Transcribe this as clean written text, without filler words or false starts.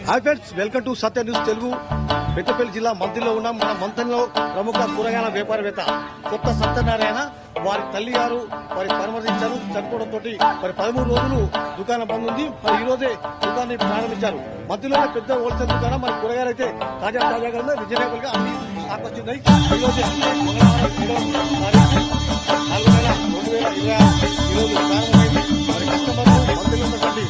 Hi friends, welcome to Satya news Telugu. Peddapalli జిల్లా మంత్రిలో ఉన్నాం. మన మంత్రిలో ప్రముఖ కూరగాయల వ్యాపారవేత్త కొత్త సత్యనారాయణ వారి తల్లి గారు వారి పరామర్శించారు. చనిపోవడంతో మరి 13 రోజులు దుకాణం బంద్ ఉంది. మరి ఈ రోజే దుకాణాన్ని ప్రారంభించారు. మంత్రిలోనే పెద్ద హోల్సేల్ దుకాణం. మరి కూరగాయలు అయితే తాజాగా రీజనబుల్ గా అన్ని ఆకర్షిస్తున్నాయి. ఈ రోజే ఈ రోజు ప్రారంభమైంది. మరి కస్టమర్లు మంత్రిలో ఉన్నటువంటి